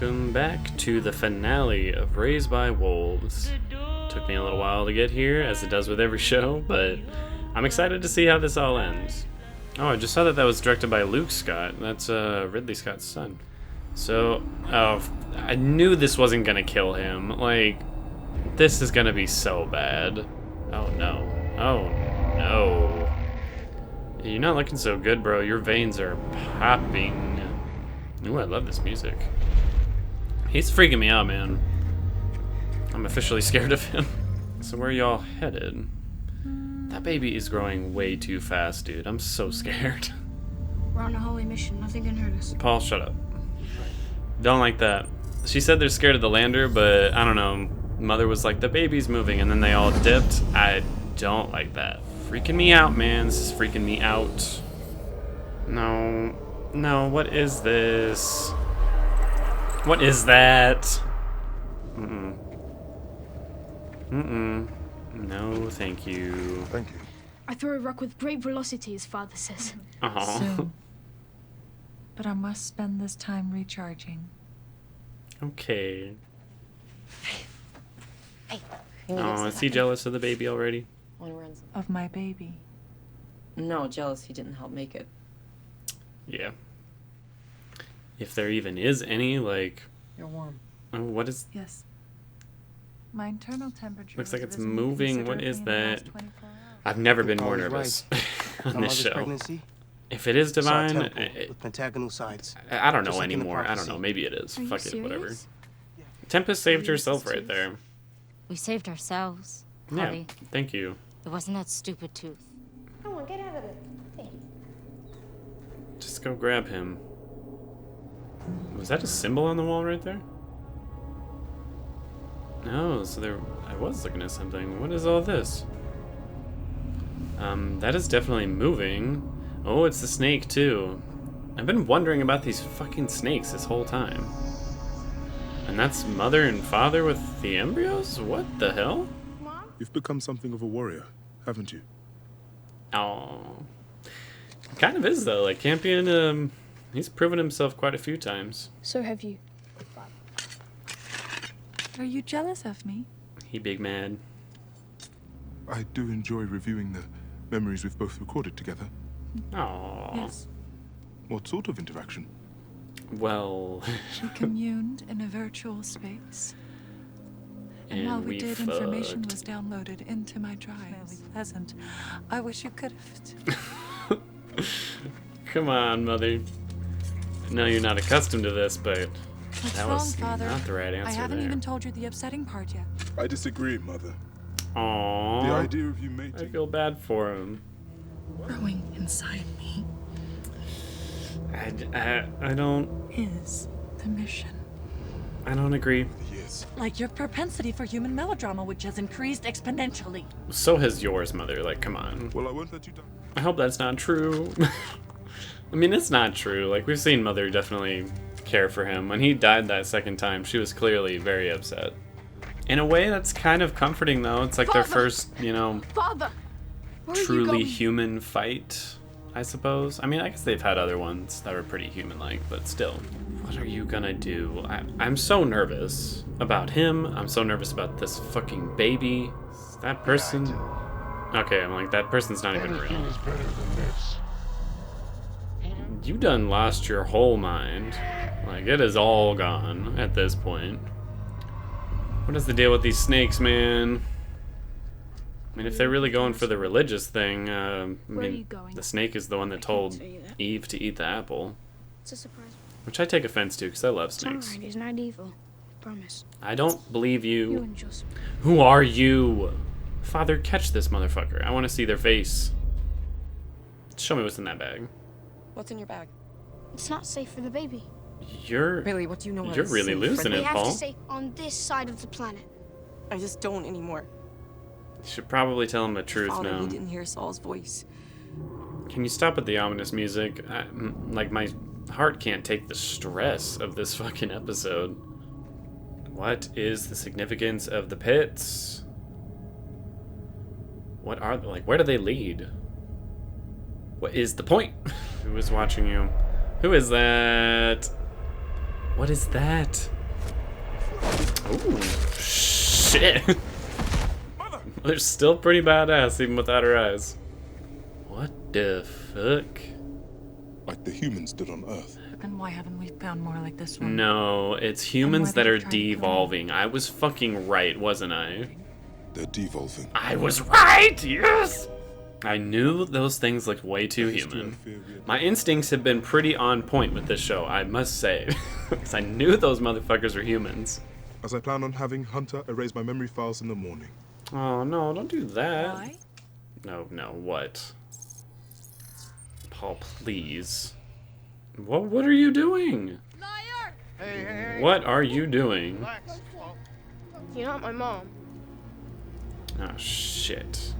Welcome back to the finale of Raised by Wolves. Took me a little while to get here, as it does with every show, but I'm excited to see how this all ends. Oh, I just saw that was directed by Luke Scott. That's Ridley Scott's son. So, I knew this wasn't gonna kill him. Like, this is gonna be so bad. Oh no. Oh no. You're not looking so good, bro. Your veins are popping. Ooh, I love this music. He's freaking me out, man. I'm officially scared of him. So where are y'all headed? That baby is growing way too fast, dude. I'm so scared. We're on a holy mission. Nothing can hurt us. Paul, shut up. Don't like that. She said they're scared of the lander, but I don't know. Mother was like, the baby's moving, and then they all dipped. I don't like that. Freaking me out, man. This is freaking me out. No. No, what is this? What is that? No, thank you. Thank you. I throw a rock with great velocity, as Father says. Soon. But I must spend this time recharging. Okay. Hey. Oh, is he jealous of the baby already? Of my baby. No, jealous he didn't help make it. Yeah. If there even is any, like... You're warm. Oh, what is... Yes. My internal temperature Looks like has it's risen moving. What considerably is in the that? last 24 hours. I've never been Paul more is nervous on My this mother's show. pregnancy If it is saw a divine, temple with pentagonal sides. I don't know Just like in the anymore. I don't prophecy. know. Maybe it is. Are you Fuck it, whatever. serious? Tempest saved Are you herself serious? right there. We saved ourselves. Yeah, Holly. thank you. It wasn't that stupid tooth. Come on, get out of it. Hey. Just go grab him. Was that a symbol on the wall right there? No, so there... I was looking at something. What is all this? That is definitely moving. Oh, it's the snake, too. I've been wondering about these fucking snakes this whole time. And that's mother and father with the embryos? What the hell? You've become something of a warrior, haven't you? Oh. Kind of is, though. Like, Campion, he's proven himself quite a few times. So have you. Are you jealous of me? He big mad. I do enjoy reviewing the memories we've both recorded together. Oh. Yes. What sort of interaction? Well. We communed in a virtual space. And while we did, fucked. information was downloaded into my drives. Pleasant. I wish you could have. Come on, mother. I know you're not accustomed to this, but What's that wrong, was Father? not the right answer I haven't there. even told you the upsetting part yet. I disagree, Mother. Aww. The idea of you I mating... feel bad for him. Growing inside me I don't is the mission. I don't agree. Yes. Like your propensity for human melodrama, which has increased exponentially. So has yours, mother. Like, come on. Well, I won't let you die. I hope that's not true. I mean, it's not true. Like, we've seen mother definitely care for him. When he died that second time, she was clearly very upset. In a way, that's kind of comforting, though. It's like their first, you know, Father! Where are you truly going? human fight, I suppose. I mean, I guess they've had other ones that were pretty human-like, but still. What are you gonna do? I'm so nervous about him. I'm so nervous about this fucking baby. That person... Okay, I'm like, that person's not even real. You done lost your whole mind. Like, it is all gone at this point. What is the deal with these snakes, man? I mean, if they're really going for the religious thing, I Where are you mean, going? the snake is the one that told tell you that. Eve to eat the apple. It's a surprise. Which I take offense to, because I love It's snakes. alright, he's not evil. I promise. I don't believe You you. and Joseph. Who are you? Father, catch this motherfucker. I want to see their face. Show me what's in that bag. What's in your bag? It's not safe for the baby. You're Really, what do you know? You're really losing We it, have Paul. to stay on this side of the planet. I just don't anymore. You should probably tell him the truth Father, now. he didn't hear Saul's voice. Can you stop with the ominous music? Like, my heart can't take the stress of this fucking episode. What is the significance of the pits? What are they? Like, where do they lead? What is the point? Who is watching you? Who is that? What is that? Ooh, shit. They're still pretty badass even without her eyes. What the fuck? Like the humans did on Earth. And why haven't we found more like this one? No, it's humans that are devolving. I was fucking right, wasn't I? They're devolving. I was right! Yes! I knew those things looked way too human. My instincts have been pretty on point with this show, I must say. Because I knew those motherfuckers were humans. As I plan on having Hunter erase my memory files in the morning. Oh no, don't do that. Why? No, what? Paul, please. What are you doing? Liar! Hey. What are you doing? Relax, Paul. You're not my mom. Oh shit.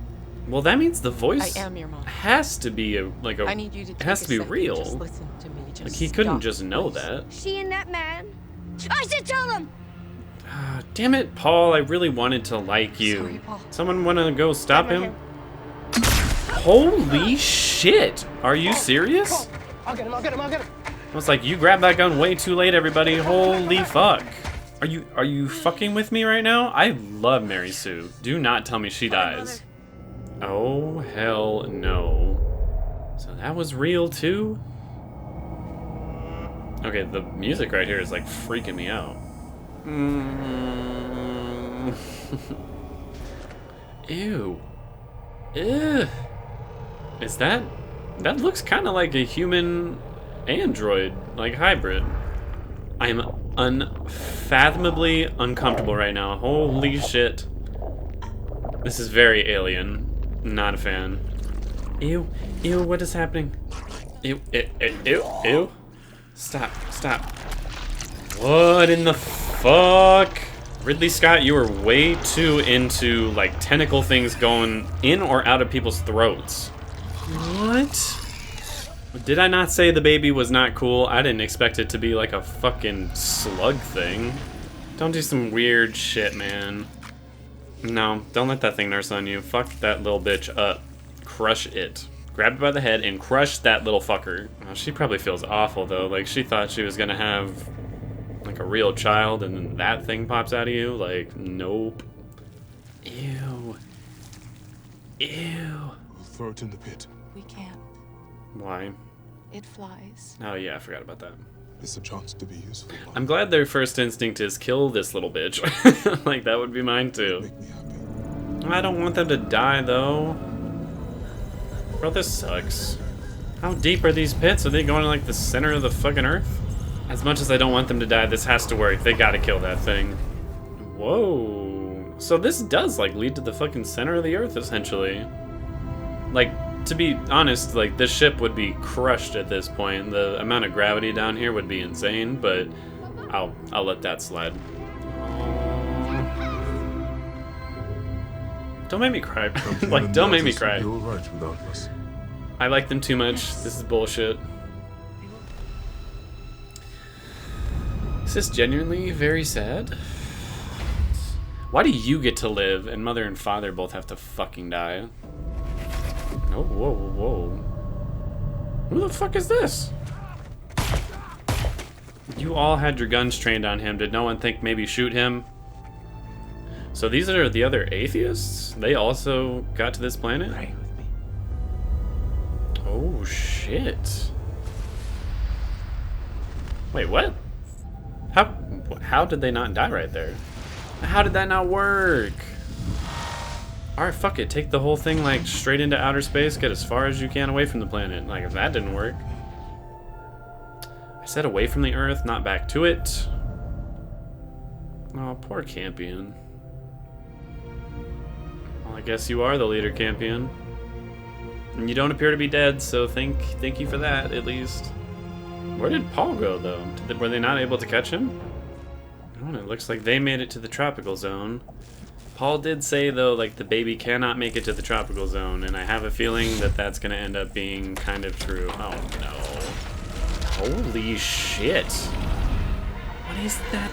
Well, that means the voice I am your mom. has to be I need you to it take has a to be second. real. Just listen to me. Just Like he couldn't stop, just know please. that. She and that man. I said tell them! Ah, damn it, Paul, I really wanted to like you. Sorry, Paul. Someone wanna go stop him? Holy shit! Are you serious? I'll get him. I was like, you grabbed that gun way too late, everybody. Holy fuck. Are you fucking with me right now? I love Mary Sue. Do not tell me she dies. Oh, hell no. So that was real too? Okay, the music right here is like freaking me out. Ew. Ugh. Is that looks kind of like a human android, like hybrid. I am unfathomably uncomfortable right now. Holy shit. This is very alien. Not a fan. Ew, what is happening? Ew. Stop. What in the fuck? Ridley Scott, you were way too into, like, tentacle things going in or out of people's throats. What? Did I not say the baby was not cool? I didn't expect it to be like a fucking slug thing. Don't do some weird shit, man. No, don't let that thing nurse on you. Fuck that little bitch up. Crush it. Grab it by the head and crush that little fucker. Oh, she probably feels awful, though. Like, she thought she was gonna have, like, a real child, and then that thing pops out of you. Like, nope. Ew. We'll throw it in the pit. We can't. Why? It flies. Oh, yeah, I forgot about that. It's a chance to be useful. I'm glad their first instinct is kill this little bitch. Like, that would be mine, too. Make me happy. I don't want them to die, though. Bro, this sucks. How deep are these pits? Are they going to, like, the center of the fucking earth? As much as I don't want them to die, this has to work. They gotta kill that thing. Whoa. So this does, like, lead to the fucking center of the earth, essentially. Like, to be honest, like, this ship would be crushed at this point. The amount of gravity down here would be insane, but I'll let that slide. Don't make me cry. Like, don't make me cry. You're all right without us. I like them too much. This is bullshit. Is this genuinely very sad? Why do you get to live and mother and father both have to fucking die? Oh, whoa. Who the fuck is this? You all had your guns trained on him. Did no one think maybe shoot him? So these are the other atheists? They also got to this planet? Pray with me. Oh, shit. Wait, what? How did they not die right there? How did that not work? Alright, fuck it. Take the whole thing, like, straight into outer space. Get as far as you can away from the planet. Like, if that didn't work. I said away from the Earth, not back to it. Oh, poor Campion. Well, I guess you are the leader, Campion. And you don't appear to be dead, so thank you for that, at least. Where did Paul go, though? Were they not able to catch him? Oh, it looks like they made it to the tropical zone. Paul did say, though, like, the baby cannot make it to the tropical zone, and I have a feeling that that's going to end up being kind of true. Oh, no. Holy shit. What is that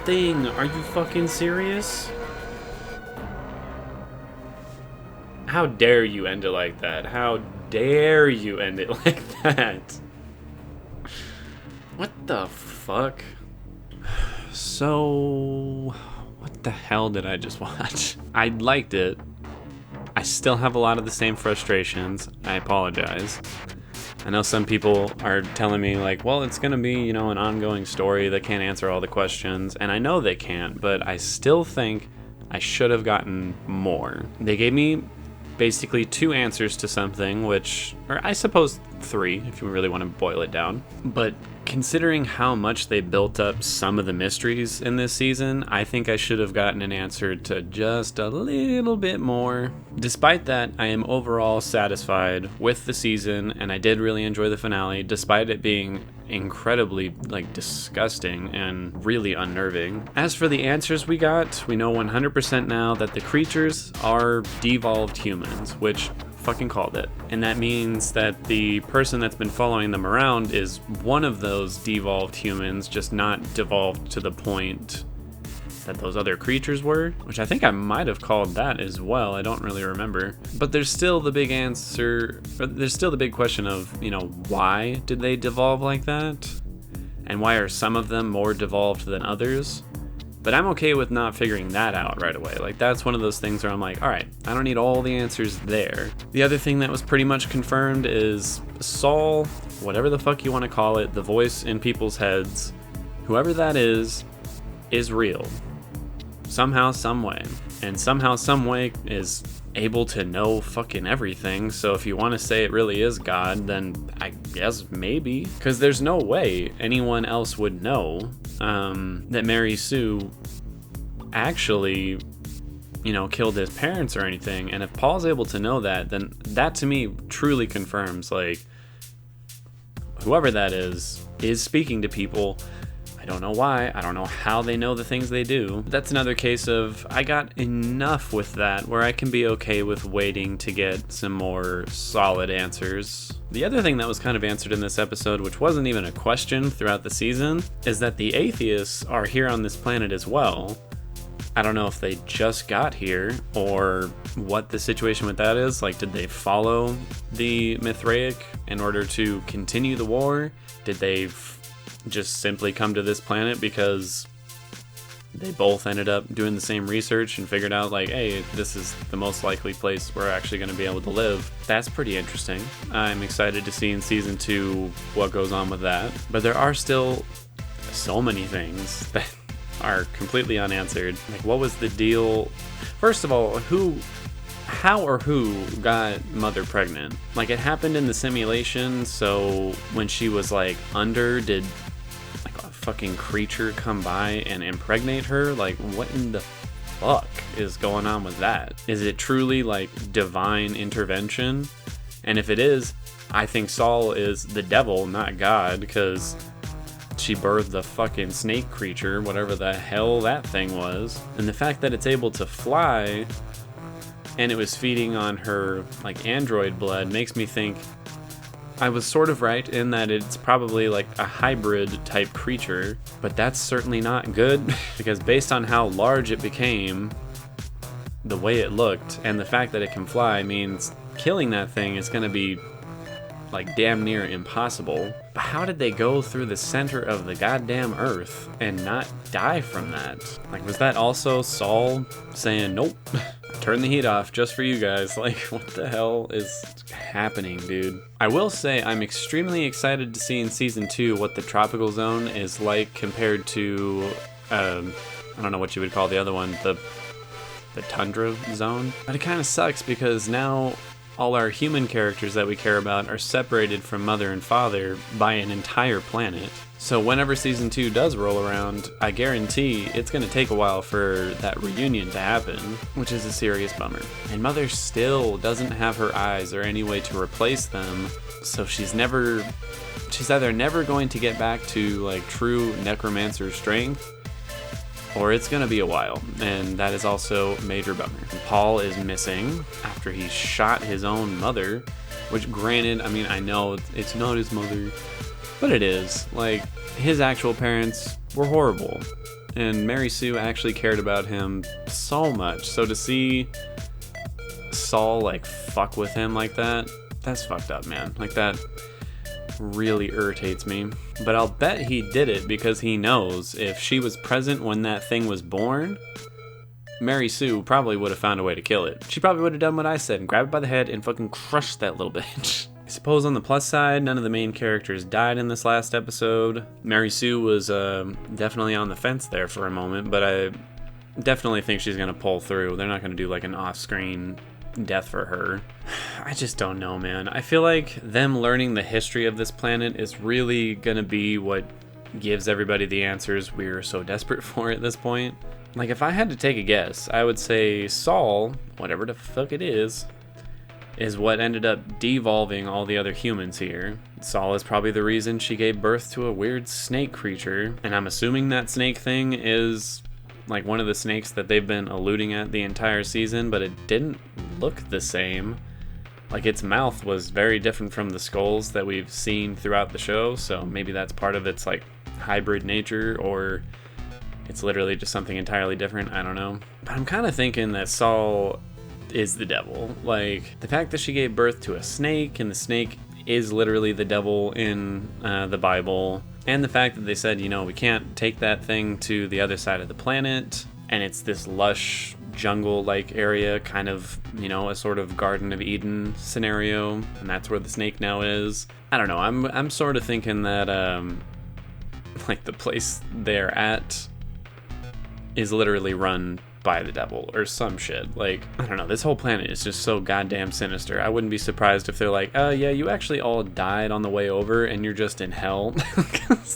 thing? Are you fucking serious? How dare you end it like that? How dare you end it like that? What the fuck? So, what the hell did I just watch? I liked it. I still have a lot of the same frustrations. I apologize. I know some people are telling me like, well, it's going to be, you know, an ongoing story that can't answer all the questions. And I know they can't, but I still think I should have gotten more. They gave me basically 2 answers to something, which, or I suppose 3 if you really want to boil it down. But considering how much they built up some of the mysteries in this season, I think I should have gotten an answer to just a little bit more. Despite that, I am overall satisfied with the season, and I did really enjoy the finale, despite it being incredibly disgusting and really unnerving. As for the answers we got, we know 100% now that the creatures are devolved humans, which fucking called it. And that means that the person that's been following them around is one of those devolved humans, just not devolved to the point that those other creatures were, which I think I might have called that as well. I don't really remember. But there's still the big answer, or there's still the big question of, you know, why did they devolve like that? And why are some of them more devolved than others? But I'm okay with not figuring that out right away. Like, that's one of those things where I'm like, all right, I don't need all the answers there. The other thing that was pretty much confirmed is Saul, whatever the fuck you want to call it, the voice in people's heads, whoever that is real. Somehow, some way. And somehow, some way is able to know fucking everything. So if you want to say it really is God, then I guess maybe. Because there's no way anyone else would know that Mary Sue actually, you know, killed his parents or anything. And if Paul's able to know that, then that to me truly confirms, like, whoever that is speaking to people. I don't know why. I don't know how they know the things they do. That's another case of I got enough with that where I can be okay with waiting to get some more solid answers. The other thing that was kind of answered in this episode, which wasn't even a question throughout the season, is that the atheists are here on this planet as well. I don't know if they just got here or what the situation with that is. Like, did they follow the Mithraic in order to continue the war? Did they just simply come to this planet because they both ended up doing the same research and figured out, like, hey, this is the most likely place we're actually going to be able to live? That's pretty interesting. I'm excited to see in season 2 what goes on with that. But there are still so many things that are completely unanswered. Like, what was the deal? First of all, how or who got Mother pregnant? Like, it happened in the simulation, so when she was, like, under, did, like, a fucking creature come by and impregnate her? Like, what in the fuck is going on with that? Is it truly, like, divine intervention? And if it is, I think Saul is the devil, not God, because she birthed the fucking snake creature, whatever the hell that thing was. And the fact that it's able to fly and it was feeding on her, like, android blood makes me think I was sort of right in that it's probably like a hybrid type creature, but that's certainly not good because based on how large it became, the way it looked, and the fact that it can fly means killing that thing is going to be, like, damn near impossible. But how did they go through the center of the goddamn earth and not die from that? Like, was that also Saul saying, nope, turn the heat off just for you guys? Like, what the hell is happening, dude? I will say I'm extremely excited to see in season 2 what the tropical zone is like compared to, I don't know what you would call the other one, the tundra zone. But it kind of sucks because now all our human characters that we care about are separated from mother and father by an entire planet. So whenever season 2 does roll around, I guarantee it's going to take a while for that reunion to happen, which is a serious bummer. And mother still doesn't have her eyes or any way to replace them, so she's either never going to get back to, like, true necromancer strength, or it's going to be a while, and that is also a major bummer. Paul is missing after he shot his own mother, which, granted, I mean, I know it's not his mother, but it is. Like, his actual parents were horrible, and Mary Sue actually cared about him so much. So to see Saul, like, fuck with him like that, that's fucked up, man. Like, that really irritates me. But I'll bet he did it because he knows if she was present when that thing was born, Mary Sue probably would have found a way to kill it. She probably would have done what I said and grabbed it by the head and fucking crushed that little bitch. I suppose on the plus side, none of the main characters died in this last episode. Mary Sue was definitely on the fence there for a moment, but I definitely think she's going to pull through. They're not going to do like an off-screen death for her. I just don't know, man. I feel like them learning the history of this planet is really going to be what gives everybody the answers we're so desperate for at this point. Like, if I had to take a guess, I would say Saul, whatever the fuck it is what ended up devolving all the other humans here. Saul is probably the reason she gave birth to a weird snake creature, and I'm assuming that snake thing is like one of the snakes that they've been alluding at the entire season, but it didn't look the same. Like, its mouth was very different from the skulls that we've seen throughout the show, so maybe that's part of its like hybrid nature, or it's literally just something entirely different. I don't know. But I'm kind of thinking that Saul is the devil. Like, the fact that she gave birth to a snake, and the snake is literally the devil in the Bible, and the fact that they said, you know, we can't take that thing to the other side of the planet, and it's this lush jungle-like area, kind of, you know, a sort of Garden of Eden scenario, and that's where the snake now is. I don't know. I'm sort of thinking that like the place they're at is literally run by the devil or some shit. Like, I don't know, this whole planet is just so goddamn sinister. I wouldn't be surprised if they're like, oh yeah, you actually all died on the way over and you're just in hell.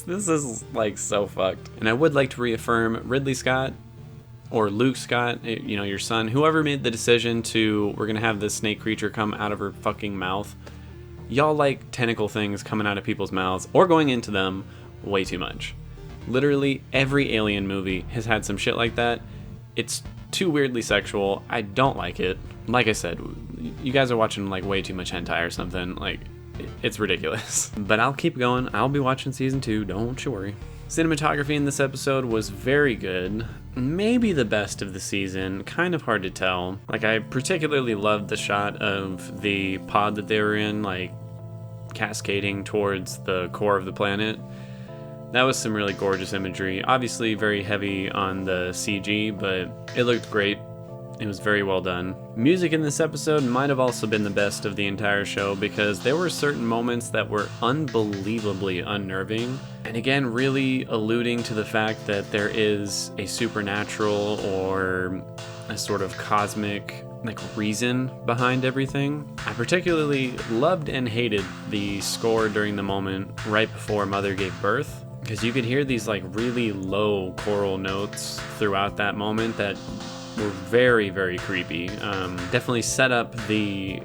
This is like so fucked. And I would like to reaffirm, Ridley Scott or Luke Scott, you know, your son, whoever made the decision to, we're gonna have this snake creature come out of her fucking mouth, y'all like tentacle things coming out of people's mouths or going into them way too much. Literally every alien movie has had some shit like that. It's too weirdly sexual. I don't like it. Like I said, you guys are watching like way too much hentai or something. Like, it's ridiculous. But I'll keep going. I'll be watching season 2. Don't you worry. Cinematography in this episode was very good. Maybe the best of the season. Kind of hard to tell. Like, I particularly loved the shot of the pod that they were in, like, cascading towards the core of the planet. That was some really gorgeous imagery. Obviously very heavy on the CG, but it looked great. It was very well done. Music in this episode might have also been the best of the entire show because there were certain moments that were unbelievably unnerving. And again, really alluding to the fact that there is a supernatural or a sort of cosmic like reason behind everything. I particularly loved and hated the score during the moment right before Mother gave birth, because you could hear these like really low choral notes throughout that moment that were very, very creepy. Definitely set up the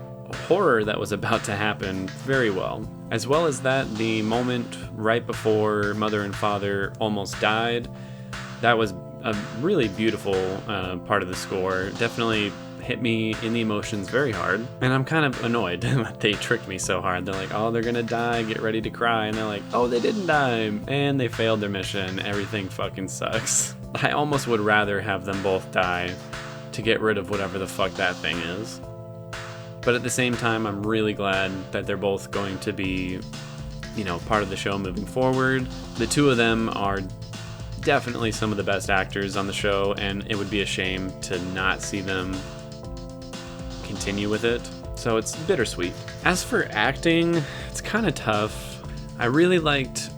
horror that was about to happen very well. As well as that, the moment right before Mother and Father almost died, that was a really beautiful part of the score. Definitely hit me in the emotions very hard, and I'm kind of annoyed that they tricked me so hard. They're like, oh, they're gonna die, get ready to cry, and they're like, oh, they didn't die, and they failed their mission. Everything fucking sucks. I almost would rather have them both die to get rid of whatever the fuck that thing is. But at the same time, I'm really glad that they're both going to be, you know, part of the show moving forward. The two of them are definitely some of the best actors on the show, and it would be a shame to not see them continue with it. So it's bittersweet. As for acting, it's kind of tough. I really liked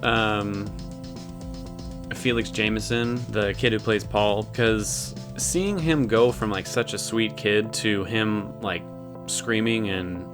Felix Jameson, the kid who plays Paul, because seeing him go from like such a sweet kid to him like screaming and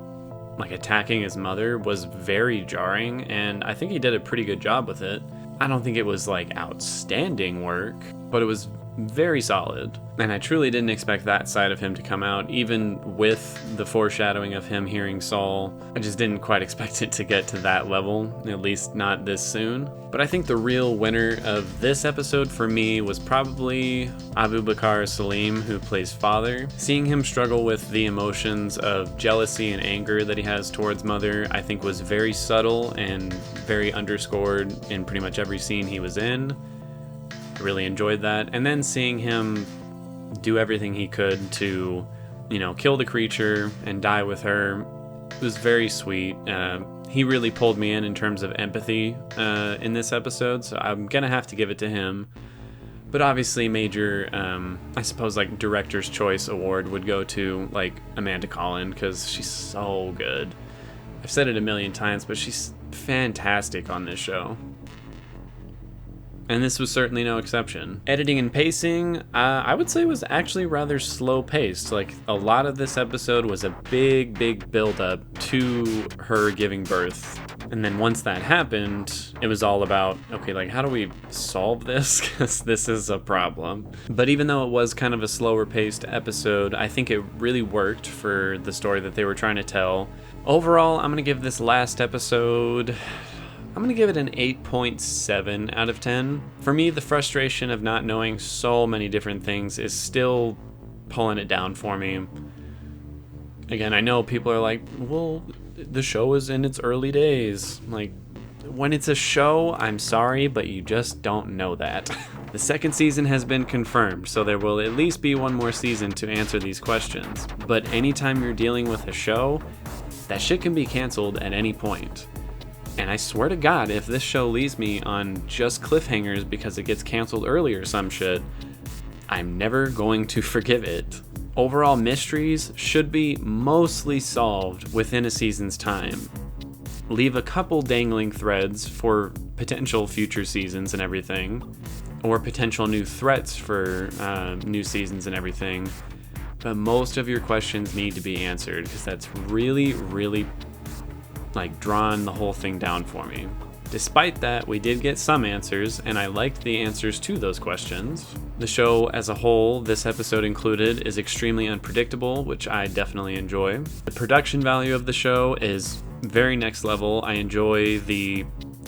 like attacking his mother was very jarring, and I think he did a pretty good job with it. I don't think it was like outstanding work, but it was very solid. And I truly didn't expect that side of him to come out, even with the foreshadowing of him hearing Saul. I just didn't quite expect it to get to that level, at least not this soon. But I think the real winner of this episode for me was probably Abu Bakr Salim, who plays Father. Seeing him struggle with the emotions of jealousy and anger that he has towards Mother, I think was very subtle and very underscored in pretty much every scene he was in. I really enjoyed that. And then seeing him do everything he could to, you know, kill the creature and die with her was very sweet. He really pulled me in terms of empathy in this episode, so I'm gonna have to give it to him. But obviously major, I suppose, like, Director's Choice Award would go to, like, Amanda Collin, because she's so good. I've said it a million times, but she's fantastic on this show. And this was certainly no exception. Editing and pacing, I would say, was actually rather slow paced. Like, a lot of this episode was a big build up to her giving birth. And then once that happened, it was all about, okay, like, how do we solve this? Because this is a problem. But even though it was kind of a slower paced episode, I think it really worked for the story that they were trying to tell. Overall, I'm going to give this last episode, I'm going to give it an 8.7 out of 10. For me, the frustration of not knowing so many different things is still pulling it down for me. Again, I know people are like, well, the show is in its early days. Like, when it's a show, I'm sorry, but you just don't know that. The second season has been confirmed, so there will at least be one more season to answer these questions. But anytime you're dealing with a show, that shit can be canceled at any point. And I swear to God, if this show leaves me on just cliffhangers because it gets canceled early or some shit, I'm never going to forgive it. Overall, mysteries should be mostly solved within a season's time. Leave a couple dangling threads for potential future seasons and everything, or potential new threats for new seasons and everything. But most of your questions need to be answered, because that's really, like, drawn the whole thing down for me. Despite that, we did get some answers, and I liked the answers to those questions. The show as a whole, this episode included, is extremely unpredictable, which I definitely enjoy. The production value of the show is very next level. I enjoy the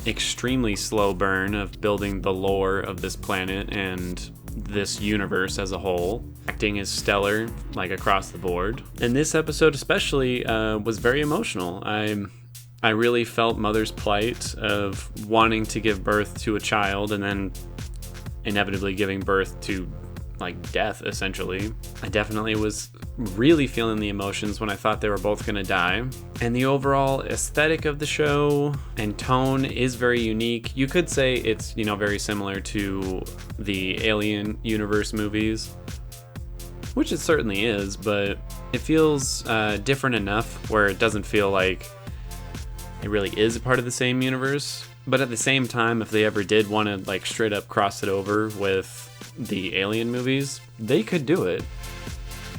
extremely slow burn of building the lore of this planet and this universe as a whole. Acting is stellar, like, across the board. And this episode especially was very emotional. I really felt Mother's plight of wanting to give birth to a child and then inevitably giving birth to, like, death, essentially. I definitely was really feeling the emotions when I thought they were both gonna die. And the overall aesthetic of the show and tone is very unique. You could say it's, you know, very similar to the Alien universe movies, which it certainly is, but it feels different enough where it doesn't feel like it really is a part of the same universe. But at the same time, if they ever did want to, like, straight up cross it over with the Alien movies, they could do it.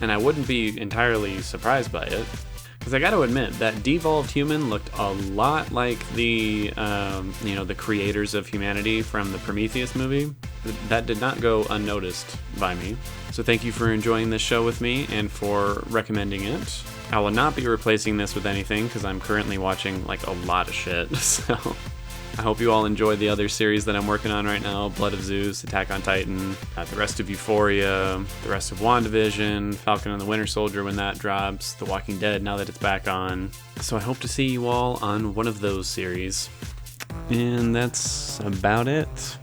And I wouldn't be entirely surprised by it. Because I gotta admit, that devolved human looked a lot like the, the creators of humanity from the Prometheus movie. That did not go unnoticed by me. So thank you for enjoying this show with me and for recommending it. I will not be replacing this with anything because I'm currently watching, like, a lot of shit, so I hope you all enjoyed the other series that I'm working on right now: Blood of Zeus, Attack on Titan, the rest of Euphoria, the rest of WandaVision, Falcon and the Winter Soldier when that drops, The Walking Dead now that it's back on. So I hope to see you all on one of those series. And that's about it.